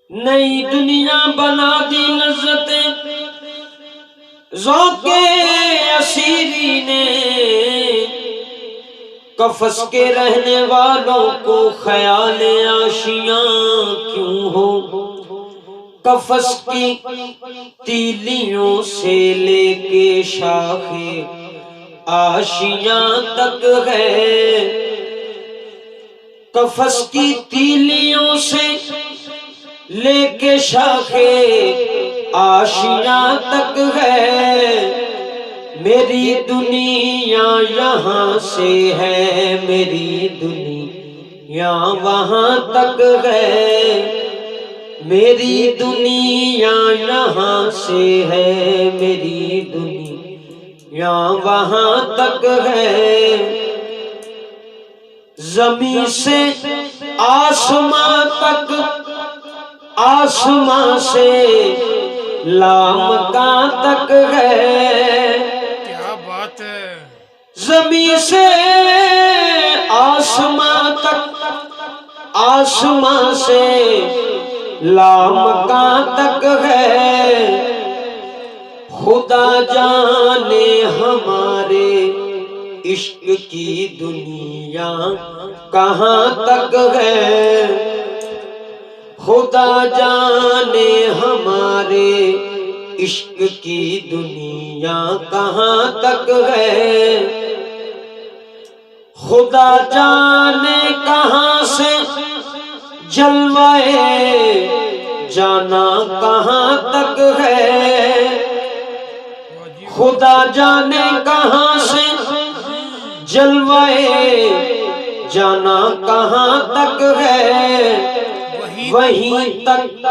نئی دنیا بنا دی لذت ذوق اسیری نے، قفس کے رہنے والوں کو خیال آشیاں کیوں ہو؟ قفس کی تیلیوں سے لے کے شاخ آشیاں تک ہے، قفس کی تیلیوں سے لے کے شاخ آشیاں تک ہے، میری دنیا یہاں سے ہے، میری دنیا وہاں تک ہے، میری دنیا یہاں سے ہے، میری دنیا وہاں تک ہے، زمین سے آسمان تک، آسمان سے لامکاں تک ہے، کیا بات ہے، زمین سے آسمان تک، آسمان سے لامکاں تک ہے، خدا جانے ہمارے عشق کی دنیا کہاں تک ہے، خدا جانے ہمارے عشق کی دنیا کہاں تک ہے، خدا جانے کہاں سے جلوائے جانا کہاں تک ہے، خدا جانے کہاں سے جلوائے جانا کہاں تک ہے، وہیں تک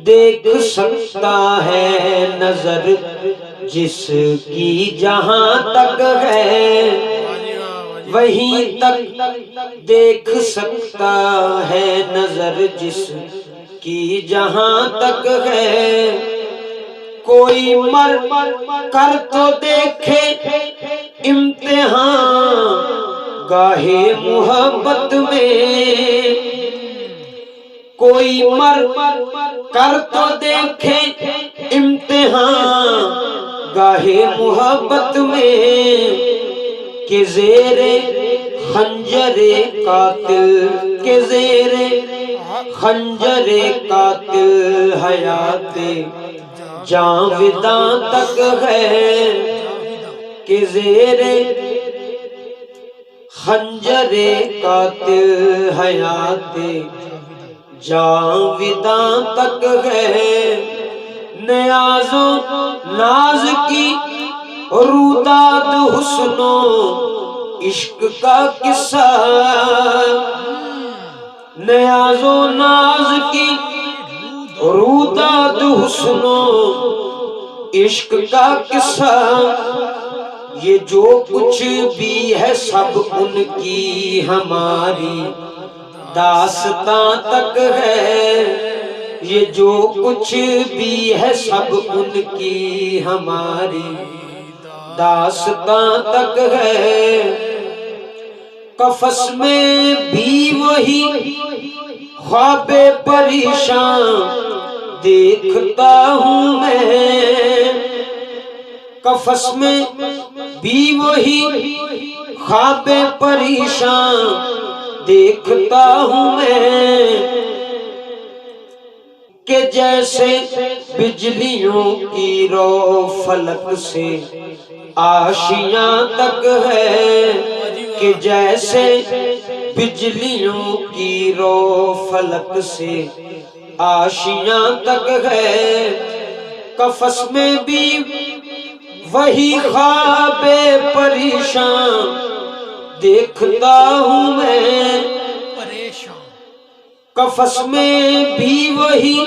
دیکھ سکتا ہے نظر جس کی جہاں تک ہے، وہیں تک دیکھ سکتا ہے نظر جس کی جہاں تک ہے، کوئی مر کر تو دیکھے امتحان گاہے محبت میں، کوئی مر کر تو دیکھے امتحان گاہے محبت میں، کہ زیر خنجر قاتل، کہ زیر خنجر قاتل حیات جاوداں تک ہے، کہ زیر خنجر قاتل حیات جاوداں تک ہے، نیاز و ناز کی روداد حسن و عشق کا قصہ، نیاز و ناز کی روداد حسن و عشق کا قصہ، یہ جو کچھ بھی ہے سب ان کی ہماری داستاں تک ہے، یہ جو کچھ بھی ہے سب ان کی ہماری داستاں تک ہے، قفس میں بھی وہی خواب پریشان دیکھتا ہوں میں، قفس میں بھی وہی خواب پریشان دیکھتا ہوں میں، کہ جیسے بجلیوں کی رو فلک سے آشیاں تک ہے، کہ جیسے بجلیوں کی رو فلک سے آشیاں تک ہے، قفس میں بھی وہی خواب پریشان دیکھتا ہوں میں، قفس میں بھی وہی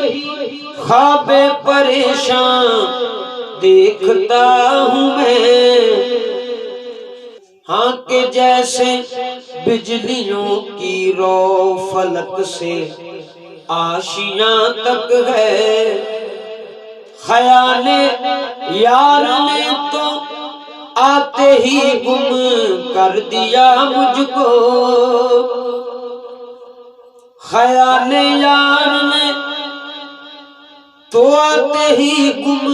خواب پریشان دیکھتا ہوں میں، ہاں کہ جیسے بجلیوں کی رو فلک سے آشیاں تک ہے، خیال یار نے تو آتے ہی گم کر دیا مجھ کو، خیال یار نے تو آتے ہی گم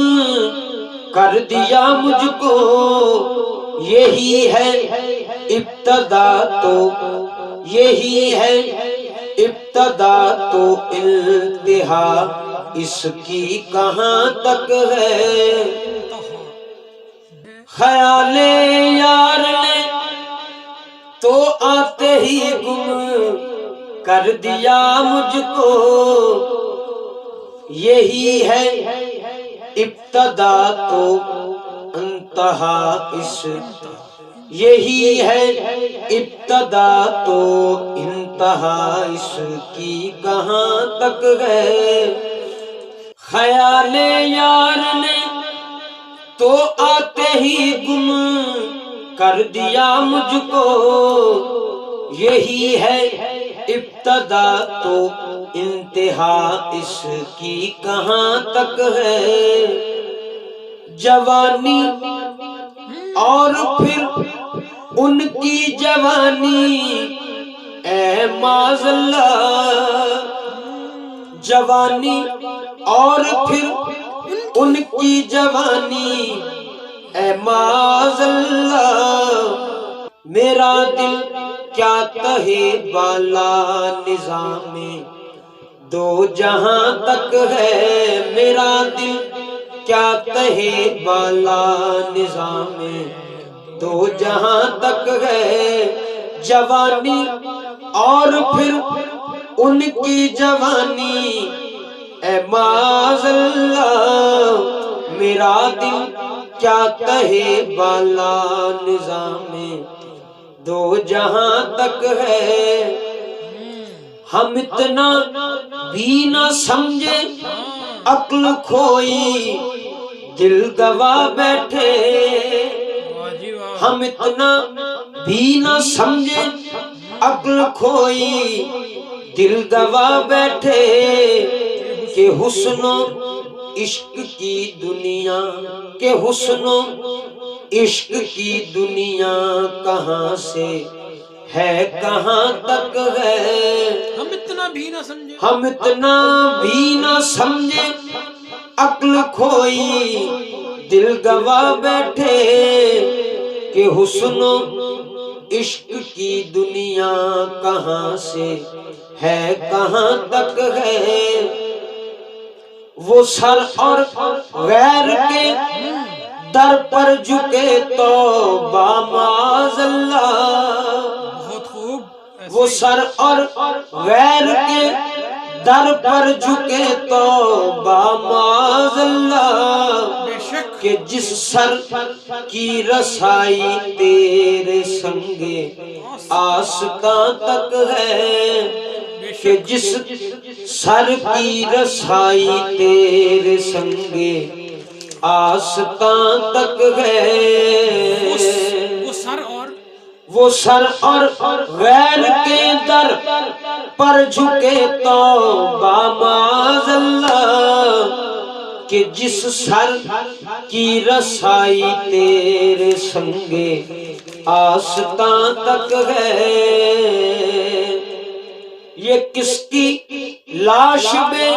کر دیا مجھ کو، یہی ہے ابتدا تو، یہی ہے ابتدا تو انتہا اس کی کہاں تک ہے، خیال یار نے تو آتے ہی گم کر دیا مجھ کو، یہی ہے ابتدا تو انتہا اس، یہی ہے ابتدا تو انتہا اس کی کہاں تک ہے، خیال یار نے تو آتے ہی گم کر دیا مجھ کو، یہی ہے ابتدا تو انتہا اس کی کہاں تک ہے، جوانی اور پھر ان کی جوانی اے معاذ اللہ، جوانی اور پھر ان کی جوانی اے معاذ اللہ، میرا دل کیا کہے بالا نظام دو جہاں تک ہے، میرا دل کیا کہے بالا نظام دو جہاں تک ہے، جوانی اور پھر ان کی جوانی اے معاذ اللہ، میرا دل کیا کہے بالا نظام دو جہاں تک ہے، ہم اتنا بھی نہ سمجھے عقل کھوئی دل گوا بیٹھے، ہم اتنا بھی نہ سمجھے عقل کھوئی دل گوا بیٹھے، کہ حسن و عشق کی دنیا، کہ حسن و عشق کی دنیا کہاں سے ہے کہاں تک ہے، ہم اتنا بھی نہ سمجھے، ہم اتنا بھی نہ سمجھے عقل کھوئی دل گوا بیٹھے، کہ حسن و عشق کی دنیا کہاں سے ہے کہاں تک ہے، وہ سر اور غیر کے در پر جھکے توبہ معاذ اللہ، بہت خوب، وہ سر اور غیر کے در پر جھکے توبہ معاذ اللہ، بے شک کہ جس سر کی رسائی تیرے سنگے آستاں تک ہے، کہ جس سر کی رسائی تیرے سنگے آستاں تک ہے، وہ سر اور غیر کے در پر جھکے توبہ معاذ اللہ، کہ جس سر کی رسائی تیرے سنگے آستاں تک ہے، یہ کس کی لاش میں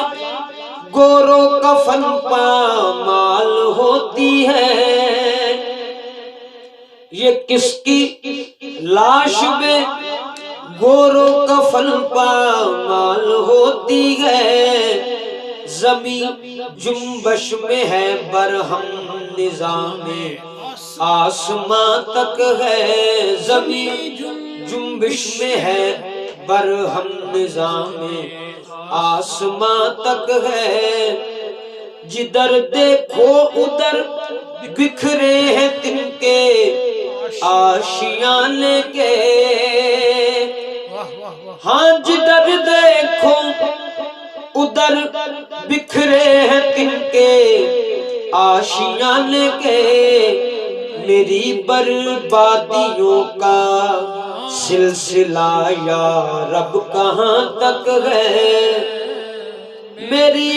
گورو کفن پامال ہوتی ہے، یہ کس کی لاش میں گورو کفن پامال ہوتی ہے، زمین جنبش میں ہے برہم نظام آسماں تک ہے، زمین جنبش میں ہے برہم نظام آسماں تک ہے، جدھر دیکھو ادھر بکھرے ہیں تن کے آشیانے کے، ہاں جدھر دیکھو ادھر بکھرے ہیں تن کے آشیانے کے، میری بربادیوں کا سلسلہ یا رب کہاں تک ہے، میری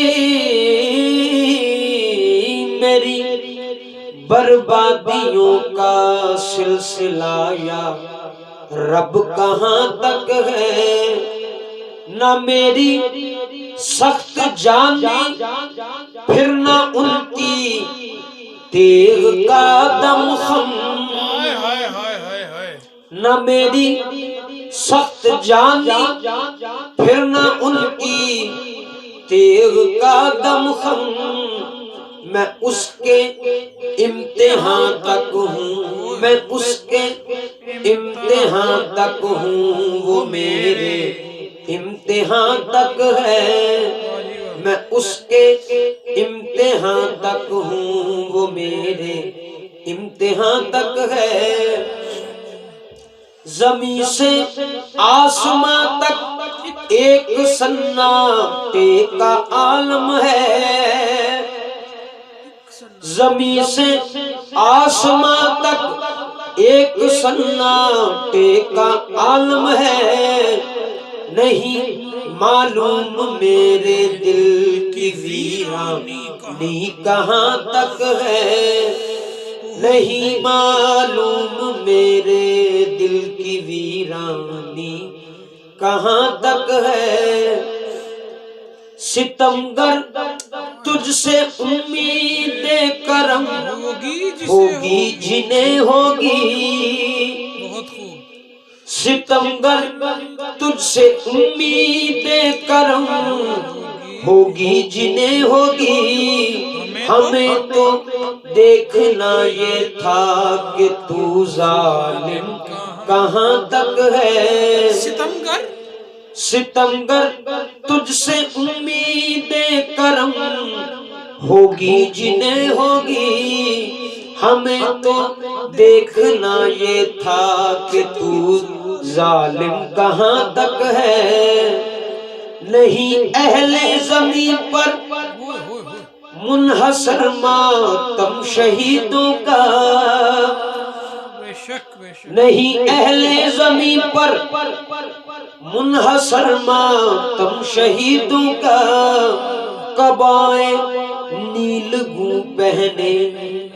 بربادیوں کا سلسلہ یا رب کہاں تک ہے، نہ میری سخت جانی پھر نہ ان کی تیغ کا دم خم، ہائے ہائے ہائے ہائے ہائے، نہ میری سخت جانی پھر نہ ان کی تیغ کا دم خم، میں اس کے امتحان تک ہوں، میں اس کے امتحان تک ہوں، وہ میرے امتحان تک ہے، میں اس کے امتحان تک ہوں، وہ میرے امتحان تک ہے، زمین سے آسمان تک ایک سناٹے کا عالم ہے، زمین سے آسمان تک ایک سناٹے کا عالم ہے، نہیں معلوم میرے دل کی ویرانی کہاں تک ہے، نہیں معلوم میرے دل کی ویرانی کہاں تک ہے، ستمگر تجھ سے امید کرم ہوگی جنہیں ہوگی، بہت خوب، ستمگر تجھ سے امید کرم ہوگی جنہیں ہوگی، ہمیں تو دیکھنا یہ تھا کہ تو ظالم کہاں تک ہے، ستمگر ستمگر تجھ سے امید کرم ہوگی جنہیں ہوگی، ہمیں تو دیکھنا یہ تھا کہ تو ظالم کہاں تک ہے، نہیں اہل زمین پر منحصر ماتم شہیدوں کا، بے شک بے شک، نہیں اہل زمین پر منحصر ماتم شہیدوں کا، قبائے نیل گوں پہنے،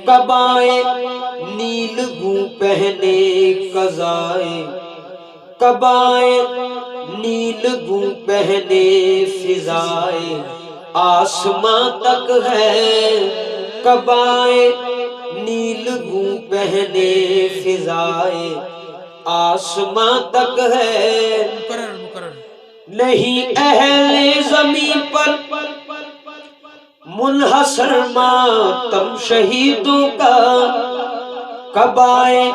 قبائے نیل گوں پہنے قضائے، قبائے نیل گوں پہنے فضائے آسمان تک ہے، قبائے نیل گوں پہنے فضائے آسمان تک ہے، مقرر مقرر، نہیں اہل زمین پر منحصر ماتم شہیدوں کا، قبائے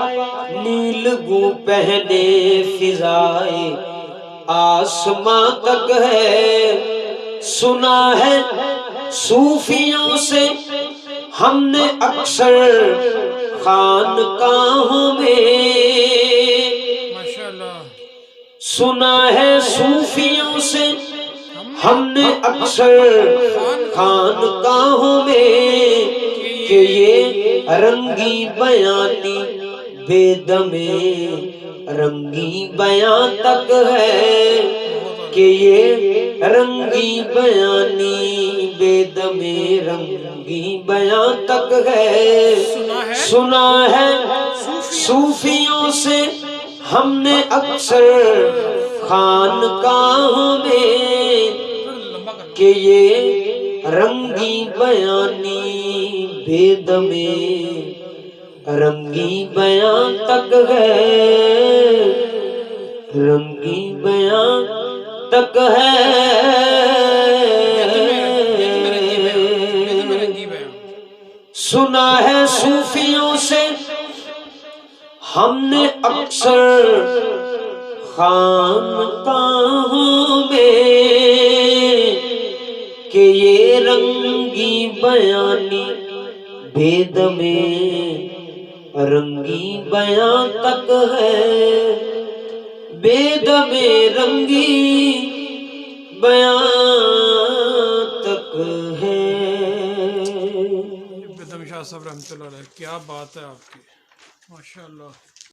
نیل گوں پہنے فضائے آسمان تک ہے، سنا ہے صوفیوں سے ہم نے اکثر خانقاہوں میں، ماشاءاللہ، سنا ہے صوفیوں سے ہم نے اکثر خانقاہوں میں کہ یہ رنگی بیانی بے دمے رنگی بیان تک ہے، کہ یہ رنگی بیانی بے دمے رنگی بیان تک ہے، سنا ہے صوفیوں سے ہم نے اکثر خانقاہوں میں کہ یہ رنگی بیانی بے دمے رنگی بیان تک ہے، رنگی بیان تک ہے، سنا ہے صوفیوں سے ہم نے اکثر خانقاہوں میں کہ یہ رنگی بیانی بے دمے رنگی بیان تک ہے، بے دمے رنگی بیان تک ہے۔ بدم شاہ صاحب رحمۃ اللہ علیہ، کیا بات ہے آپ کی، ماشاءاللہ۔